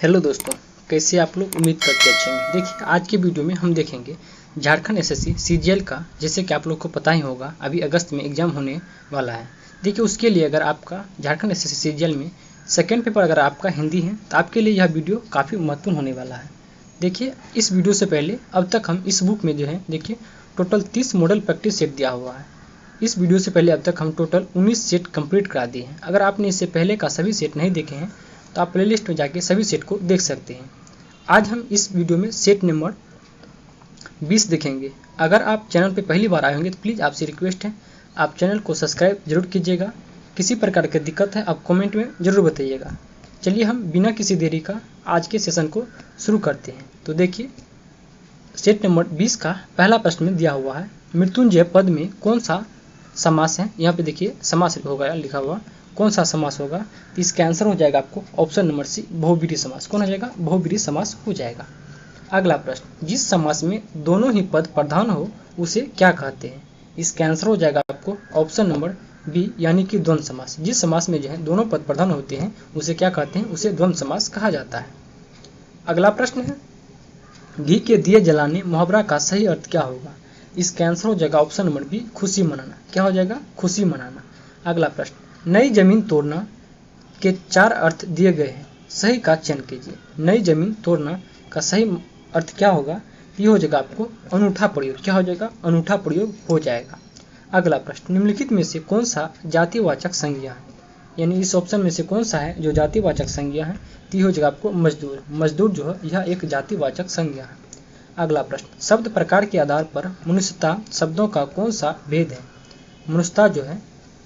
Hello दोस्तों, कैसे आप लोग? उम्मीद करते अच्छे होंगे। देखिए, आज की वीडियो में हम देखेंगे झारखंड एसएससी सीजीएल का। जैसे कि आप लोग को पता ही होगा, अभी अगस्त में एग्जाम होने वाला है। देखिए, उसके लिए अगर आपका झारखंड एसएससी सीजीएल में सेकेंड पेपर अगर आपका हिंदी है तो आपके लिए यह वीडियो काफ़ी महत्वपूर्ण होने वाला है। देखिए, इस वीडियो से पहले अब तक हम इस बुक में जो है देखिए टोटल 30 मॉडल प्रैक्टिस सेट दिया हुआ है। इस वीडियो से पहले अब तक हम टोटल 19 सेट कंप्लीट करा दिए हैं। अगर आपने इससे पहले का सभी सेट नहीं देखे हैं तो आप प्लेलिस्ट में जाके सभी सेट को देख सकते हैं। आज हम इस वीडियो में सेट नंबर 20 देखेंगे। अगर आप चैनल पे पहली बार आए होंगे तो प्लीज़ आपसे रिक्वेस्ट है, आप चैनल को सब्सक्राइब जरूर कीजिएगा। किसी प्रकार की दिक्कत है आप कमेंट में ज़रूर बताइएगा। चलिए हम बिना किसी देरी का आज के सेशन को शुरू करते हैं। तो देखिए, सेट नंबर 20 का पहला प्रश्न में दिया हुआ है, मृत्युंजय पद में कौन सा समास है। यहाँ पे देखिए समास होगा लिखा हुआ, कौन सा समास होगा। तो इसका आंसर हो जाएगा आपको ऑप्शन नंबर सी, बहुब्रीहि समास। कौन हो जाएगा? बहुब्रीहि समास हो जाएगा। अगला प्रश्न, जिस समास में दोनों ही पद प्रधान हो उसे क्या कहते हैं। इसका आंसर हो जाएगा आपको ऑप्शन नंबर बी, यानी कि द्वंद्व समास। जिस समास में जो है दोनों पद प्रधान होते हैं उसे क्या कहते हैं? उसे द्वंद्व समास कहा जाता है। अगला प्रश्न है, घी के दिए जलाने मुहावरा का सही अर्थ क्या होगा। इसका आंसर हो जाएगा ऑप्शन नंबर बी, खुशी मनाना। क्या हो जाएगा? खुशी मनाना। अगला प्रश्न, नई जमीन तोड़ना के 4 अर्थ दिए गए हैं, सही का चयन कीजिए। नई जमीन तोड़ना का सही अर्थ क्या होगा? ये हो जाएगा आपको अनूठा प्रयोग। क्या हो जाएगा? अनूठा प्रयोग हो जाएगा। अगला प्रश्न, निम्नलिखित में से कौन सा जातिवाचक संज्ञा है, यानी इस ऑप्शन में से कौन सा है जो जातिवाचक संज्ञा है। तो ये हो जाएगा आपको मजदूर। मजदूर जो है यह एक जातिवाचक संज्ञा है। अगला प्रश्न, शब्द प्रकार के आधार पर मनुष्यता शब्दों का कौन सा भेद है। मनुष्यता जो है,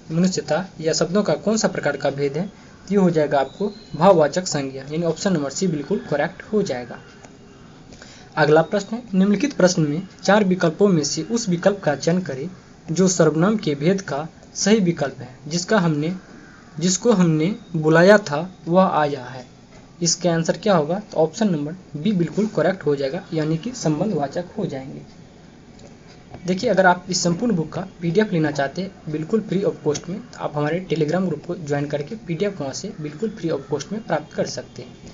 मनुष्यता या शब्दों का कौन सा प्रकार का भेद है। ये हो जाएगा आपको भाववाचक संज्ञा, यानी ऑप्शन नंबर सी बिल्कुल करेक्ट हो जाएगा। अगला प्रश्न है, निम्नलिखित प्रश्न में 4 विकल्पों में से उस विकल्प का चयन करें जो सर्वनाम के भेद का सही विकल्प है, जिसको हमने बुलाया था वह आया है। इसका आंसर क्या होगा? तो ऑप्शन नंबर बी बिल्कुल करेक्ट हो जाएगा, यानी कि संबंधवाचक हो जाएंगे। देखिए, अगर आप इस संपूर्ण बुक का पीडीएफ लेना चाहते हैं बिल्कुल फ्री ऑफ कॉस्ट में, तो आप हमारे टेलीग्राम ग्रुप को ज्वाइन करके पीडीएफ वहाँ से बिल्कुल फ्री ऑफ कॉस्ट में प्राप्त कर सकते हैं।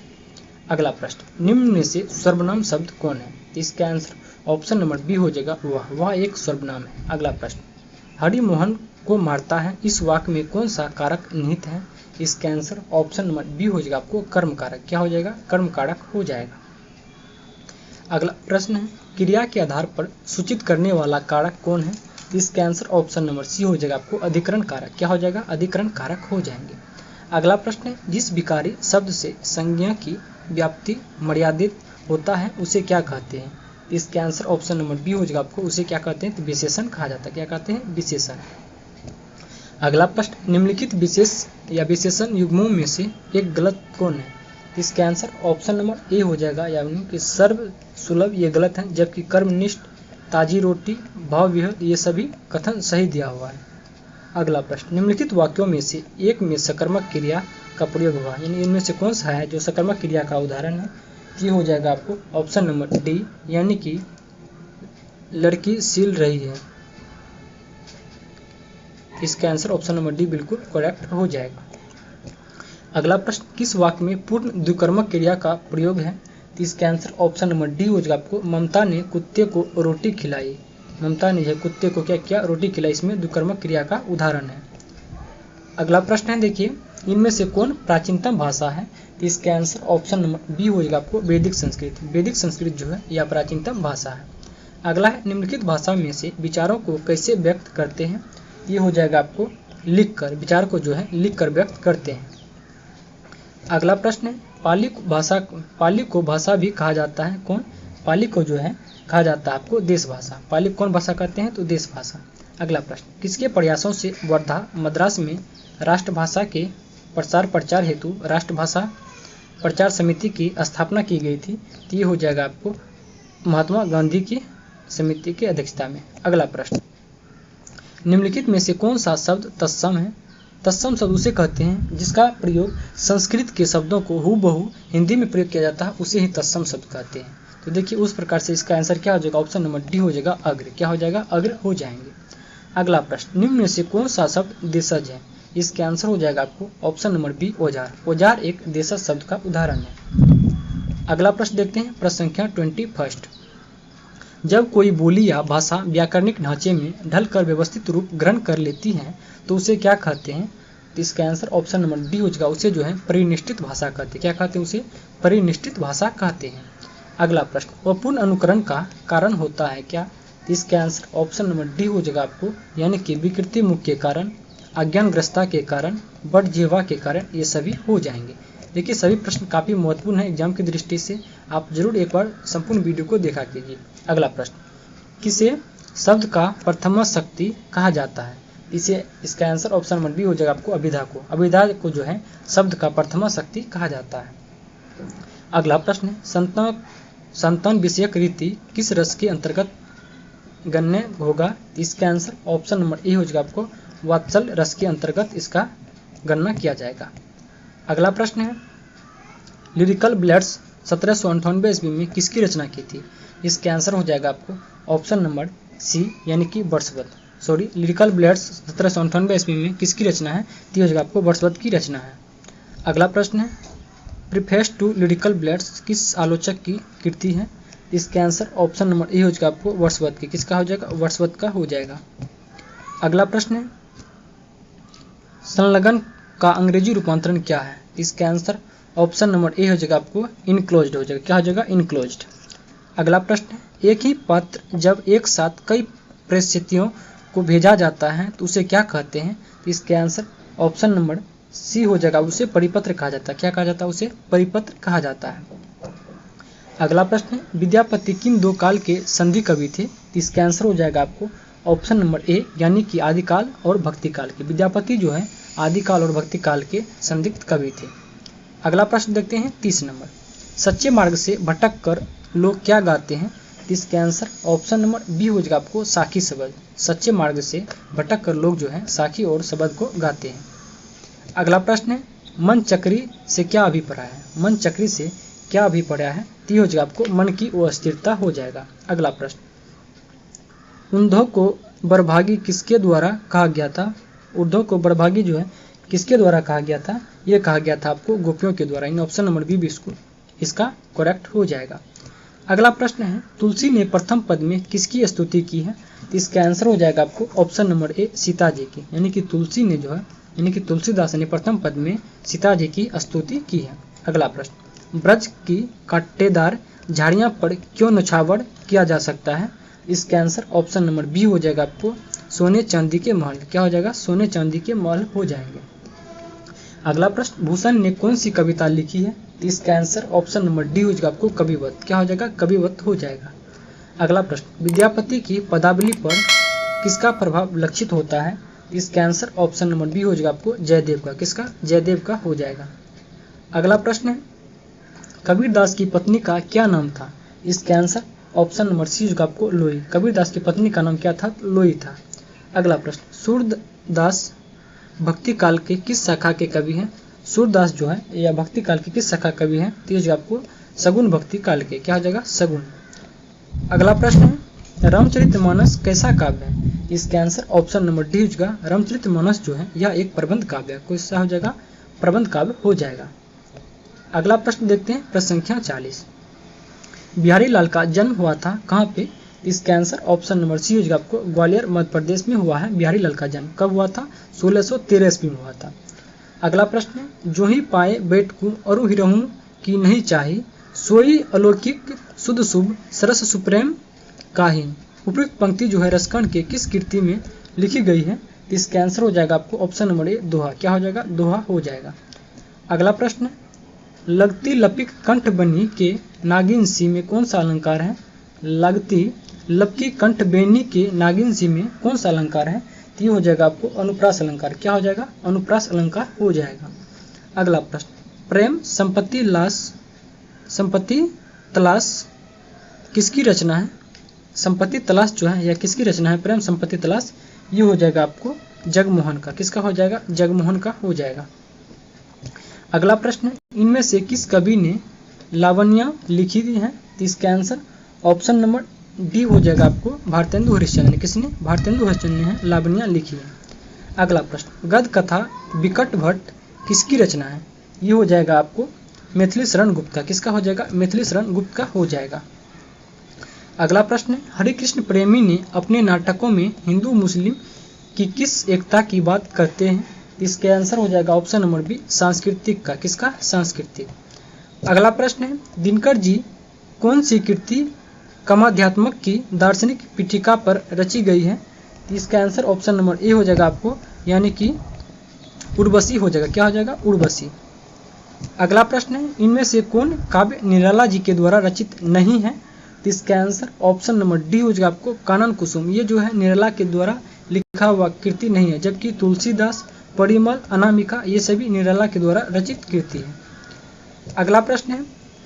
अगला प्रश्न, निम्न में से सर्वनाम शब्द कौन है। इसका आंसर ऑप्शन नंबर बी हो जाएगा वह एक सर्वनाम है। अगला प्रश्न, हरि मोहन को मारता है, इस वाक्य में कौन सा कारक निहित है। इसका आंसर ऑप्शन नंबर बी हो जाएगा आपको कर्म कारक। क्या हो जाएगा? कर्म कारक हो जाएगा। अगला प्रश्न है, क्रिया के आधार पर सूचित करने वाला कारक कौन है। इसका आंसर ऑप्शन नंबर सी हो जाएगा आपको अधिकरण कारक। क्या हो जाएगा? अधिकरण कारक हो जाएंगे। अगला प्रश्न है, जिस विकारी शब्द से संज्ञा की व्याप्ति मर्यादित होता है उसे क्या कहते हैं। इसका आंसर ऑप्शन नंबर बी हो जाएगा आपको उसे क्या कहते हैं? तो विशेषण कहा जाता है। क्या कहते हैं? विशेषण। अगला प्रश्न, निम्नलिखित विशेष या विशेषण युग्मों में से एक गलत कौन है। इसका आंसर ऑप्शन नंबर ए हो जाएगा, यानी कि सर्व सुलभ ये गलत है, जबकि कर्मनिष्ठ, ताजी रोटी, भाव विहद ये सभी कथन सही दिया हुआ है। अगला प्रश्न, निम्नलिखित वाक्यों में से एक में सकर्मक क्रिया का प्रयोग हुआ, यानी इनमें से कौन सा है जो सकर्मक क्रिया का उदाहरण है। ये हो जाएगा आपको ऑप्शन नंबर डी, यानी कि लड़की सील रही है। इसका आंसर ऑप्शन नंबर डी बिल्कुल करेक्ट हो जाएगा। अगला प्रश्न, किस वाक्य में पूर्ण द्विकर्मक क्रिया का प्रयोग है। तो इसका आंसर ऑप्शन नंबर डी हो जाएगा आपको ममता ने कुत्ते को रोटी खिलाई। ममता ने जो कुत्ते को क्या किया? रोटी खिलाई। इसमें द्विकर्मक क्रिया का उदाहरण है। अगला प्रश्न है, देखिए इनमें से कौन प्राचीनतम भाषा है। तो इसका आंसर ऑप्शन नंबर बी हो जाएगा आपको वैदिक संस्कृत। वैदिक संस्कृत जो है यह प्राचीनतम भाषा है। अगला है, निम्नलिखित भाषा में से विचारों को कैसे व्यक्त करते हैं। ये हो जाएगा आपको लिखकर, विचार को जो है लिखकर व्यक्त करते हैं। अगला प्रश्न है, पाली को भाषा भी कहा जाता है। कौन? पाली को जो है कहा जाता है आपको देश भाषा। पाली कौन भाषा कहते हैं? तो देश भाषा। अगला प्रश्न, किसके प्रयासों से वर्धा मद्रास में राष्ट्रभाषा के प्रचार हेतु राष्ट्रभाषा प्रचार समिति की स्थापना की गई थी। तो ये हो जाएगा आपको महात्मा गांधी की समिति की अध्यक्षता में। अगला प्रश्न, निम्नलिखित में से कौन सा शब्द तत्सम है। तत्सम शब्द उसे कहते हैं जिसका प्रयोग संस्कृत के शब्दों को हूबहू हिंदी में प्रयोग किया जाता है, उसे ही तत्सम शब्द कहते हैं। तो देखिए उस प्रकार से इसका आंसर क्या हो जाएगा? ऑप्शन नंबर डी हो जाएगा अग्र। क्या हो जाएगा? अग्र हो जाएंगे। अगला प्रश्न, निम्न में से कौन सा शब्द देशज है। इसका आंसर हो जाएगा आपको ऑप्शन नंबर बी औजार। औजार एक देशज शब्द का उदाहरण है। अगला प्रश्न देखते हैं, प्रश्न संख्या 21। जब कोई बोली या भाषा व्याकरणिक ढांचे में ढलकर व्यवस्थित रूप ग्रहण कर लेती है तो उसे क्या कहते हैं? तो इसका आंसर ऑप्शन नंबर डी हो जाएगा, उसे जो है परिनिष्ठित भाषा कहते हैं। क्या कहते हैं? उसे परिनिष्ठित भाषा कहते हैं। अगला प्रश्न, अपूर्ण अनुकरण का कारण होता है क्या? तो इसका आंसर ऑप्शन नंबर डी हो जाएगा आपको, यानी कि विकृति मुख के कारण, अज्ञानग्रस्तता के कारण, बट जिह्वा के कारण, ये सभी हो जाएंगे। देखिए सभी प्रश्न काफ़ी महत्वपूर्ण है एग्जाम की दृष्टि से, आप जरूर एक बार संपूर्ण वीडियो को देखा कीजिए। अगला प्रश्न, किसे शब्द का प्रथम शक्ति कहा जाता है? इसका आंसर ऑप्शन नंबर बी हो जाएगा आपको, अभिधा को। अभिधा को जो है शब्द का प्रथम शक्ति कहा जाता है। अगला प्रश्न है, संतान विषयक रीति किस रस के अंतर्गत गण्य होगा? इसका आंसर ऑप्शन नंबर ए हो जाएगा आपको, वात्सल्य रस के अंतर्गत इसका गणना किया जाएगा। अगला प्रश्न है, लिरिकल ब्लेड्स 1798 ईस्वी में किसकी रचना की थी? इसका आंसर हो जाएगा आपको ऑप्शन नंबर सी, यानी कि वर्ड्सवर्थ। लिरिकल ब्लेड्स 1798 ईस्वी में किसकी रचना है? तो हो जाएगा आपको वर्ड्सवर्थ की रचना है। अगला प्रश्न है, प्रीफेस टू लिरिकल ब्लेड्स किस आलोचक की कृति है? इसका आंसर ऑप्शन नंबर ए हो जाएगा आपको, वर्ड्सवर्थ की। किसका हो जाएगा? वर्ड्सवर्थ का हो जाएगा। अगला प्रश्न है, संलग्न का अंग्रेजी रूपांतरण क्या है? इसका आंसर ऑप्शन नंबर ए हो जाएगा आपको, इनक्लोज्ड हो जाएगा। क्या हो जाएगा? इनक्लोज्ड। अगला प्रश्न है, एक ही पत्र जब एक साथ कई परिस्थितियों को भेजा जाता है तो उसे क्या कहते हैं? तो इसका आंसर ऑप्शन नंबर सी हो जाएगा, उसे परिपत्र कहा जाता है। क्या कहा जाता है? उसे परिपत्र कहा जाता है। अगला प्रश्न है, विद्यापति किन दो काल के संधि कवि थे? इसका आंसर हो जाएगा आपको ऑप्शन नंबर ए, यानी कि आदिकाल और भक्तिकाल के। विद्यापति जो है आदिकाल और भक्तिकाल के संदिग्ध कवि थे। अगला प्रश्न देखते हैं 30 नंबर, सच्चे मार्ग से भटक कर लोग क्या गाते हैं? इसका आंसर ऑप्शन नंबर बी हो जाएगा आपको, साखी शब्द। सच्चे मार्ग से भटक कर लोग जो है साखी और शब्द को गाते हैं। अगला प्रश्न है, मन चक्री से क्या अभिप्राय है? मन चक्री से क्या अभिप्राय है? तो हो जाएगा आपको मन की अस्थिरता हो जाएगा। अगला प्रश्न, उद्धव को बड़भागी किसके द्वारा कहा गया था? उद्धव को बड़भागी जो है किसके द्वारा कहा गया था? यह कहा गया था आपको गोपियों के द्वारा। इन ऑप्शन नंबर बी इसका करेक्ट हो जाएगा। अगला प्रश्न है, तुलसी ने प्रथम पद में किसकी स्तुति की है? इसका आंसर हो जाएगा आपको option number A, Sita ji की। यानी कि तुलसी ने जो है, यानी कि तुलसीदास ने प्रथम पद में सीता जी की स्तुति की है। अगला प्रश्न, ब्रज की कांटेदार झाड़ियां पर क्यों नछावर किया जा सकता है? इसका आंसर ऑप्शन नंबर बी हो जाएगा आपको, सोने चांदी के महल। क्या हो जाएगा? सोने चांदी के महल हो जाएंगे। अगला प्रश्न, भूषण ने कौन सी कविता लिखी है? इसका आंसर ऑप्शन नंबर डी हो जाएगा आपको, कविवत। क्या हो जाएगा? कविवत हो जाएगा। अगला प्रश्न, विद्यापति की पदावली पर किसका प्रभाव लक्षित होता है? इसका आंसर ऑप्शन नंबर बी हो जाएगा आपको, जयदेव का। किसका? जयदेव का हो जाएगा। अगला प्रश्न है, कबीरदास की पत्नी का क्या नाम था? इसका आंसर ऑप्शन नंबर सी होगा आपको, लोई। कबीरदास की पत्नी का नाम क्या था? लोई था। अगला प्रश्न, सूरदास भक्ति काल के किस शाखा के कवि हैं? सूरदास जो है या भक्ति काल के किस शाखा कवि हैं? तो आपको सगुन भक्ति काल के। क्या हो जाएगा? सगुन। अगला प्रश्न है, रामचरितमानस कैसा काव्य है? इसका आंसर ऑप्शन नंबर डी होगा, रामचरितमानस जो है यह एक प्रबंध काव्य है। कैसा हो जाएगा? प्रबंध काव्य हो जाएगा। अगला प्रश्न देखते हैं, प्रश्न संख्या 40, बिहारी लाल का जन्म हुआ था कहाँ पे? इसका आंसर ऑप्शन नंबर सी होगा आपको, ग्वालियर मध्य प्रदेश में हुआ है बिहारी लाल का जन्म। कब हुआ था? 1613 ईस्वी में हुआ था। अगला प्रश्न है, जो ही पाए बेट को अरु हिरहू की नहीं चाही, सोई अलौकिक शुद्ध शुभ सरस सुप्रेम काही। उपयुक्त पंक्ति जो है रसखंड के किस कृति में लिखी गई है? इसका आंसर हो जाएगा आपको ऑप्शन नंबर ए, दोहा। क्या हो जाएगा? दोहा हो जाएगा। अगला प्रश्न, लगती लपिक कंठ बनी के नागिन सी में कौन सा अलंकार है? लगती लपकी कंठ बेनी के नागिन सी में कौन सा अलंकार है? तो ये हो जाएगा आपको अनुप्रास अलंकार। क्या हो जाएगा? अनुप्रास अलंकार हो जाएगा। अगला प्रश्न, प्रेम संपत्ति तलाश किसकी रचना है? संपत्ति तलाश जो है यह किसकी रचना है? प्रेम संपत्ति तलाश ये हो जाएगा आपको जगमोहन का। किसका हो जाएगा? जगमोहन का हो जाएगा। अगला प्रश्न, इनमें से किस कवि ने लावण्या लिखी है? तो इसका आंसर ऑप्शन नंबर डी हो जाएगा आपको, भारतेंदु हरिश्चंद्र ने। किसने? भारतेंदु हरिश्चंद्र ने लावण्या लिखी है। अगला प्रश्न, गद्य कथा विकट भट्ट किसकी रचना है? ये हो जाएगा आपको मैथिली शरण गुप्त का, किसका हो जाएगा? मैथिली शरण गुप्त का हो जाएगा। अगला प्रश्न है, हरे कृष्ण प्रेमी ने अपने नाटकों में हिंदू मुस्लिम की किस एकता की बात करते हैं? इसके आंसर हो जाएगा ऑप्शन नंबर बी, सांस्कृतिक का, किसका? सांस्कृतिक। अगला प्रश्न है, दिनकर जी कौन सी कृति कामाध्यात्मक की दार्शनिक पीठिका पर रची गई है? इसका आंसर ऑप्शन नंबर ए हो जाएगा आपको, यानी कि उर्वशी हो जाएगा। क्या हो जाएगा? उर्वशी। अगला प्रश्न है, इनमें से कौन काव्य निराला जी के द्वारा रचित नहीं है? इसका आंसर ऑप्शन नंबर डी हो जाएगा आपको, कानन कुसुम। ये जो है निराला के द्वारा लिखा हुआ कृति नहीं है, जबकि तुलसीदास, परिमल, अनामिका ये सभी निराला के द्वारा रचित कृति है। अगला प्रश्न है,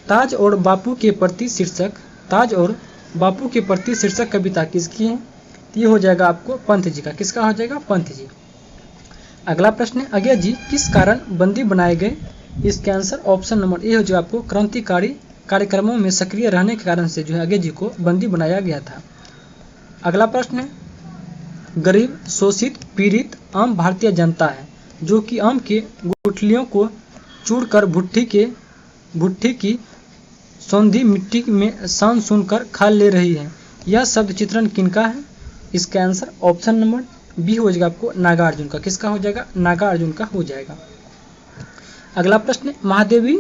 ताज और बापू के प्रति शीर्षक, ताज और बापू के प्रति शीर्षक कविता किसकी है? ये हो जाएगा आपको पंत जी का, किसका हो जाएगा? पंत जी। अगला प्रश्न है, अज्ञा जी किस कारण बंदी बनाए गए? इसके आंसर ऑप्शन नंबर ए हो जाएगा आपको, क्रांतिकारी कार्यक्रमों में सक्रिय रहने के कारण से जो है अज्ञा जी को बंदी बनाया गया था। अगला प्रश्न है, गरीब, शोषित, पीड़ित आम भारतीय जनता है जो कि आम के गुठलियों को चूड़कर भुट्टी की सौंधी मिट्टी में सान सुनकर खा ले रही है। यह शब्द चित्रण किनका है? इसका आंसर ऑप्शन नंबर बी हो जाएगा आपको, नागार्जुन का, किसका हो जाएगा? नागार्जुन का हो जाएगा। अगला प्रश्न, महादेवी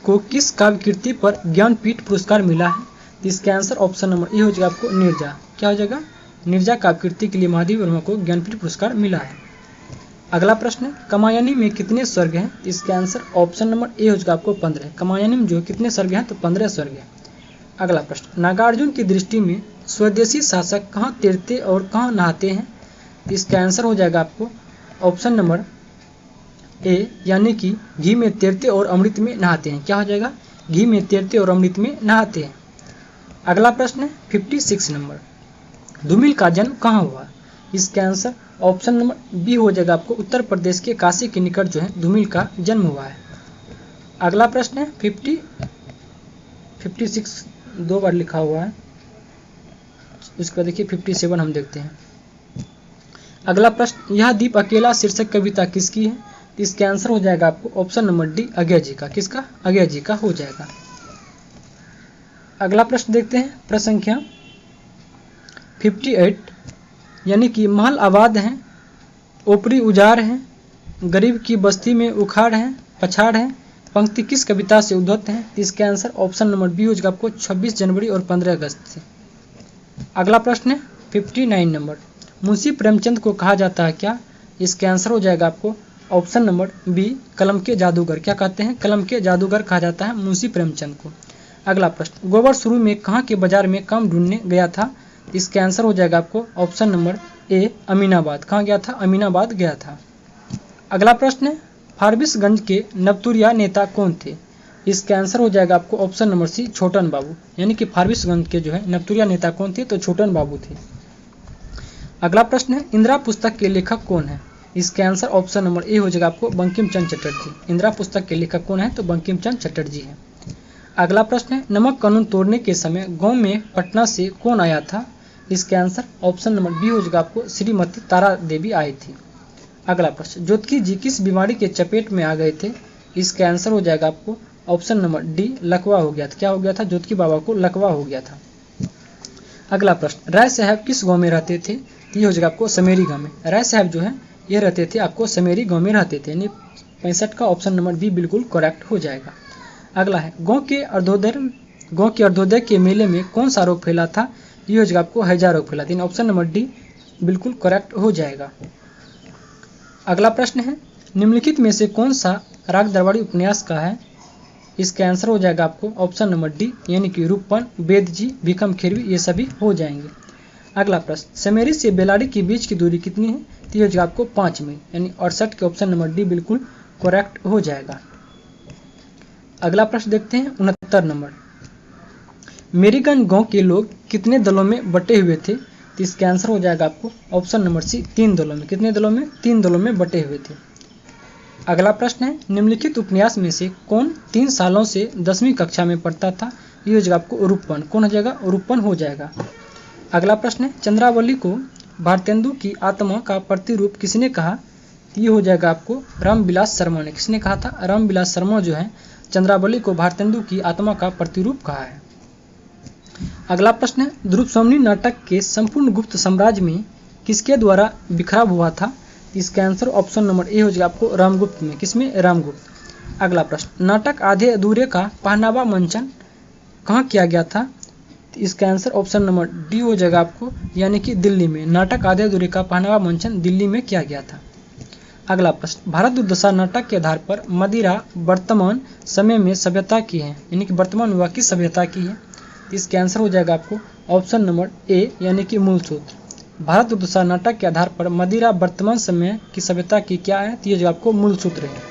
को किस काव्य कृति पर ज्ञानपीठ पुरस्कार मिला है? इसका आंसर ऑप्शन नंबर ए हो जाएगा आपको, नीरजा। क्या हो जाएगा? नीरजा काव्य कृति के लिए महादेवी वर्मा को ज्ञानपीठ पुरस्कार मिला है। अगला प्रश्न, कामायनी में कितने स्वर्ग हैं? इसका आंसर ऑप्शन नंबर ए हो जाएगा आपको 15। कामायनी में जो कितने स्वर्ग हैं? तो 15 स्वर्ग हैं। अगला प्रश्न, नागार्जुन की दृष्टि में स्वदेशी शासक कहाँ तैरते और कहाँ नहाते हैं? इसका आंसर हो जाएगा आपको ऑप्शन नंबर ए, यानी कि घी में तैरते और अमृत में नहाते हैं। क्या हो जाएगा? घी में तैरते और अमृत में नहाते हैं। अगला प्रश्न है 56 नंबर, धूमिल का जन्म कहाँ हुआ? इसका आंसर ऑप्शन नंबर बी हो जाएगा आपको, उत्तर प्रदेश के काशी के निकट जो है धूमिल का जन्म हुआ है। अगला प्रश्न है 56 दो बार लिखा हुआ है, इसका देखिए 57 हम देखते हैं। अगला प्रश्न, यह दीप अकेला शीर्षक कविता किसकी है? इसका आंसर हो जाएगा आपको ऑप्शन नंबर डी, अज्ञा जी का, किसका? अज्ञा जी का हो जाएगा। अगला प्रश्न देखते हैं, प्रश्न संख्या 58, यानी कि महल आबाद हैं, ओपरी उजाड़ हैं, गरीब की बस्ती में उखाड़ हैं, पछाड़ हैं, पंक्ति किस कविता से उद्धृत हैं? इसका आंसर ऑप्शन नंबर बी हो जाएगा आपको, 26 जनवरी और 15 अगस्त से। अगला प्रश्न है 59 नंबर, मुंशी प्रेमचंद को कहा जाता है क्या? इसका आंसर हो जाएगा आपको ऑप्शन नंबर बी, कलम के जादूगर। क्या कहते हैं? कलम के जादूगर कहा जाता है मुंशी प्रेमचंद को। अगला प्रश्न, गोबर शुरू में कहाँ के बाजार में काम ढूंढने गया था? इसका आंसर हो जाएगा आपको ऑप्शन नंबर ए, अमीनाबाद। कहाँ गया था? अमीनाबाद गया था। अगला प्रश्न है, फारबिसगंज के नवतुरिया नेता कौन थे? इसका आंसर हो जाएगा आपको ऑप्शन नंबर सी, छोटन बाबू। यानी कि फारबिसगंज के जो है नवतुरिया नेता कौन थे? तो छोटन बाबू थे। अगला प्रश्न है, इंदिरा पुस्तक के लेखक कौन है? इसका आंसर ऑप्शन नंबर ए हो जाएगा आपको, बंकिम चंद्र चटर्जी। इंदिरा पुस्तक के लेखक कौन है? तो बंकिम चंद्र चटर्जी है। अगला प्रश्न है, नमक कानून तोड़ने के समय गांव में पटना से कौन आया था? इसका आंसर ऑप्शन नंबर बी हो जाएगा आपको, श्रीमती तारा देवी आई थी। अगला प्रश्न, ज्योतिकी जी किस बीमारी के चपेट में आ गए थे? इसका आंसर हो जाएगा आपको ऑप्शन नंबर डी, लकवा हो गया था। क्या हो गया था? ज्योतिकी बाबा को लकवा हो गया था। अगला प्रश्न, राय साहब किस गांव में रहते थे? ये हो जाएगा आपको समेरी गांव में। राय साहब जो है ये रहते थे आपको समेरी गांव में रहते थे, यानी 65 का ऑप्शन नंबर बी बिल्कुल करेक्ट हो जाएगा। अगला है, गांव के अर्धोदय के मेले में कौन सा रोग फैला था? ये हो जाएगा आपको हैजा रोग फैला था। ऑप्शन नंबर डी बिल्कुल करेक्ट हो जाएगा। अगला प्रश्न है, निम्नलिखित में से कौन सा राग दरबारी उपन्यास का है? इसका आंसर हो जाएगा आपको ऑप्शन नंबर डी, यानी कि रूपन, वेद जी, भीखम खेरवी ये सभी हो जाएंगे। अगला प्रश्न, समेरी से बेलाड़ी के बीच की दूरी कितनी है? तो ये हो जाएगा आपको 5 मील, यानी 68 के ऑप्शन नंबर डी बिल्कुल करेक्ट हो जाएगा। अगला प्रश्न देखते हैं 69 नंबर, मेरीगंज गांव के लोग कितने दलों में बटे हुए थे? तो इसका आंसर हो जाएगा आपको ऑप्शन नंबर सी, 3 दलों में। कितने दलों में? 3 दलों में बटे हुए थे। अगला प्रश्न है, निम्नलिखित उपन्यास में से कौन 3 सालों से 10वीं कक्षा में पढ़ता था? ये हो जाएगा आपको रूपन। कौन हो जाएगा? रूपन हो जाएगा। अगला प्रश्न है, चंद्रावली को भारतेंदु की आत्मा का प्रतिरूप किसने कहा? ये हो जाएगा आपको रामविलास शर्मा ने। किसने कहा था? रामविलास शर्मा जो है चंद्रावली को भारतेंदु की आत्मा का प्रतिरूप कहा है। अगला प्रश्न है, ध्रुव नाटक के संपूर्ण गुप्त साम्राज्य में किसके द्वारा बिखराव हुआ था? इसका आंसर ऑप्शन नंबर ए हो जाएगा आपको रामगुप्त में। किसमें? रामगुप्त। अगला प्रश्न, नाटक आधे अधूरे का पहनावा मंचन कहाँ किया गया था? इसका आंसर ऑप्शन नंबर डी हो जाएगा आपको, यानी कि दिल्ली में। नाटक आधे अधूरे का पहनावा मंचन दिल्ली में किया गया था। अगला प्रश्न, भारत दुर्दशा नाटक के आधार पर मदिरा वर्तमान समय में सभ्यता की है, यानी कि वर्तमान में वह किस सभ्यता की है? इसका आंसर हो जाएगा आपको ऑप्शन नंबर ए, यानी कि मूल सूत्र। भारत दुर्दशा नाटक के आधार पर मदिरा वर्तमान समय की सभ्यता की क्या है? तो ये जो आपको मूल सूत्र है।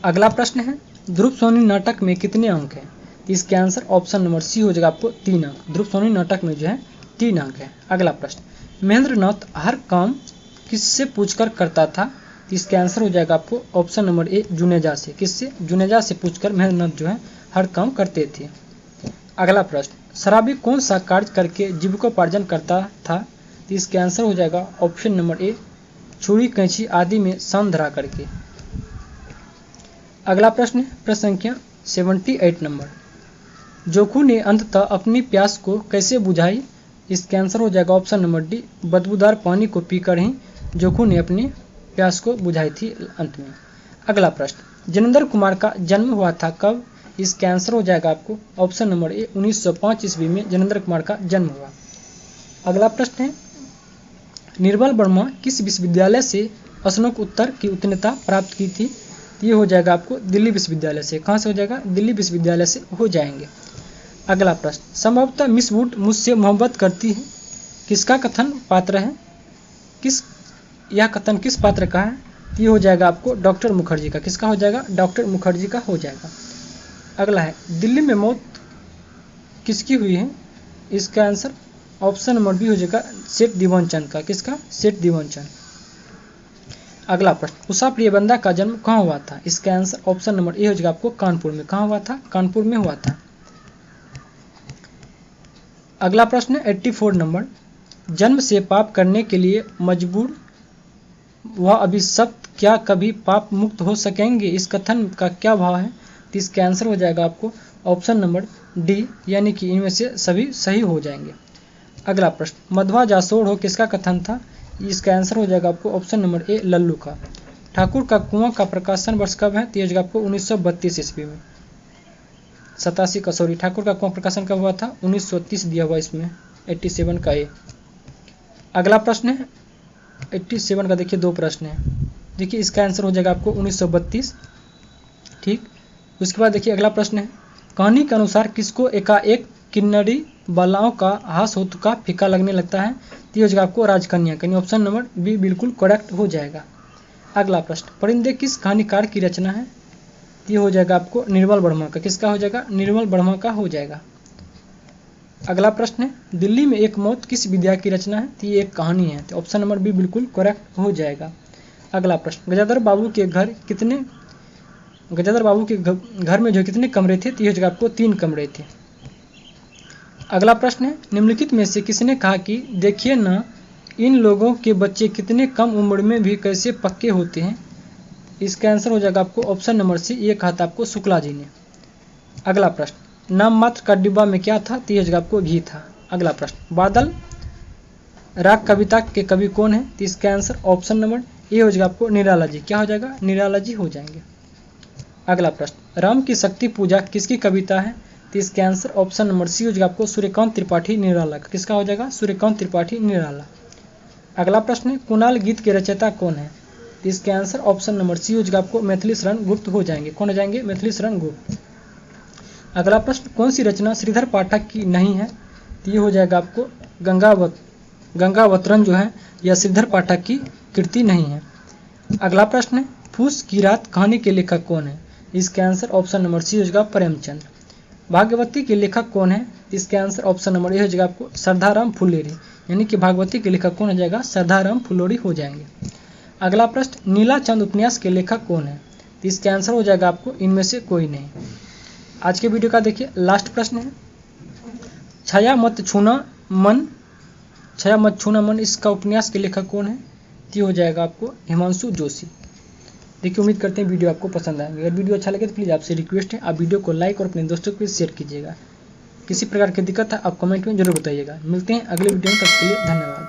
अगला प्रश्न है, ध्रुव नाटक में कितने अंक हैं? इसके आंसर ऑप्शन नंबर सी हो जाएगा आपको 3 अंक। ध्रुव नाटक में जो है 3 अंक है। अगला प्रश्न, महेंद्रनाथ हर काम किससे पूछकर करता था? इसका आंसर हो जाएगा आपको ऑप्शन नंबर ए, जुनेजा से। किससे? जुनेजा से पूछकर महेंद्रनाथ जो है हर काम करते थे। अगला प्रश्न, शराबी कौन सा कार्य करके जीविकोपार्जन करता था? इसके आंसर हो जाएगा ऑप्शन नंबर ए, छुरी कैंची आदि में सान धरा करके। अगला प्रश्न है प्रश्न संख्या 78 नंबर, जोखू ने अंततः अपनी प्यास को कैसे बुझाई? इसका आंसर हो जाएगा ऑप्शन नंबर डी, बदबूदार पानी को पीकर ही जोखू ने अपनी प्यास को बुझाई थी अंत में। अगला प्रश्न, जिनेंद्र कुमार का जन्म हुआ था कब? इसका आंसर हो जाएगा आपको ऑप्शन नंबर ए, 1905 ईस्वी में जिनेंद्र कुमार का जन्म हुआ। अगला प्रश्न है, निर्मल वर्मा किस विश्वविद्यालय से स्नातकोत्तर की उत्तीर्णता प्राप्त की थी? ये हो जाएगा आपको दिल्ली विश्वविद्यालय से। कहाँ से हो जाएगा? दिल्ली विश्वविद्यालय से हो जाएंगे। अगला प्रश्न, संभवतः मिस वुड मुझसे मोहब्बत करती है, किसका कथन पात्र है? यह कथन किस पात्र का है? ये हो जाएगा आपको डॉक्टर मुखर्जी का। किसका हो जाएगा? डॉक्टर मुखर्जी का हो जाएगा। अगला है, दिल्ली में मौत किसकी हुई है? इसका आंसर ऑप्शन नंबर बी हो जाएगा सेठ दीवानचंद का। किसका? सेठ दीवानचंद। अगला प्रश्न, उषा प्रियबंदा का जन्म कहाँ हुआ था? इसका आंसर ऑप्शन नंबर ए हो जाएगा आपको कानपुर में। कहाँ हुआ था? कानपुर में हुआ था। अगला प्रश्न है 84 नंबर, जन्म से पाप करने के लिए मजबूर वह अभिशप्त क्या कभी पाप मुक्त हो सकेंगे? इस कथन का क्या भाव है? तो इसका आंसर हो जाएगा आपको ऑप्शन नंबर डी, यानी कि इनमें से सभी सही हो जाएंगे। अगला प्रश्न, मध्वा जासोड़ हो किसका कथन था? इसका आंसर हो जाएगा आपको ऑप्शन नंबर ए, लल्लू का। ठाकुर का कुआं का प्रकाशन वर्ष कब है? तो ये आपको 1932 ईस्वी में। 87 का सॉरी, ठाकुर का कुआं प्रकाशन कब हुआ था? 1930 दिया हुआ इसमें 87 का ए। अगला प्रश्न है 87 का, देखिए 2 प्रश्न है। देखिए इसका आंसर हो जाएगा आपको 1932। ठीक, उसके बाद देखिए अगला प्रश्न है, कहानी के अनुसार किसको एकाएक किन्नरी बालाओं का हास होत का फीका लगने लगता है? तो ये हो जाएगा आपको राजकन्या। कहीं ऑप्शन नंबर बी बिल्कुल करेक्ट हो जाएगा। अगला प्रश्न, परिंदे किस कहानीकार की रचना है? ये हो जाएगा आपको निर्मल वर्मा का। किसका हो जाएगा? निर्मल वर्मा का हो जाएगा। अगला प्रश्न है, दिल्ली में एक मौत किस विद्या की रचना है? तो ये एक कहानी है। तो ऑप्शन नंबर बी बिल्कुल करेक्ट हो जाएगा। अगला प्रश्न, गजाधर बाबू के घर में जो कितने कमरे थे? तो ये हो जाएगा आपको 3 कमरे थे। अगला प्रश्न है, निम्नलिखित में से किसने कहा कि देखिए ना इन लोगों के बच्चे कितने कम उम्र में भी कैसे पक्के होते हैं? इसका आंसर हो जाएगा आपको ऑप्शन नंबर सी, ये कहा था आपको शुक्ला जी ने। अगला प्रश्न, नाम मात्र का डिब्बा में क्या था? तो ये हो जाएगा आपको घी था। अगला प्रश्न, बादल राग कविता के कवि कौन है? तो इसका आंसर ऑप्शन नंबर ए हो जाएगा आपको निराला जी। क्या हो जाएगा? निराला जी हो जाएंगे। अगला प्रश्न, राम की शक्ति पूजा किसकी कविता है? तो इसका आंसर ऑप्शन नंबर सी हो जाएगा आपको सूर्यकांत त्रिपाठी निराला का। किसका हो जाएगा? सूर्यकांत त्रिपाठी निराला। अगला प्रश्न है, कुणाल गीत के रचयिता कौन है? तो इसका आंसर ऑप्शन नंबर सी हो जाएगा आपको मैथिली शरण गुप्त हो जाएंगे। कौन हो जाएंगे? मैथिली शरण गुप्त। अगला प्रश्न, कौन सी रचना श्रीधर पाठक की नहीं है? तो ये हो जाएगा आपको गंगावतरण जो है यह श्रीधर पाठक की कृति नहीं है। अगला प्रश्न है, फूस की रात कहानी के लेखक कौन है? इसका आंसर ऑप्शन नंबर सी हो जाएगा प्रेमचंद। भागवती के लेखक कौन है? इसका आंसर ऑप्शन नंबर ए हो जाएगा आपको श्रद्धाराम फुलेरी, यानी कि भागवती के लेखक कौन हो जाएगा? श्रद्धाराम फुलोरी हो जाएंगे। अगला प्रश्न, नीलाचंद उपन्यास के लेखक कौन है? तो इसका आंसर हो जाएगा आपको इनमें से कोई नहीं। आज के वीडियो का देखिए लास्ट प्रश्न है, छाया मत छूना मन इसका उपन्यास के लेखक कौन है? तो हो जाएगा आपको हिमांशु जोशी। देखिए उम्मीद करते हैं वीडियो आपको पसंद आएगी। अगर वीडियो अच्छा लगे तो प्लीज़ आपसे रिक्वेस्ट है आप वीडियो को लाइक और अपने दोस्तों के शेयर कीजिएगा। किसी प्रकार की दिक्कत है आप कमेंट में जरूर बताइएगा। मिलते हैं अगले वीडियो में, तब के लिए धन्यवाद।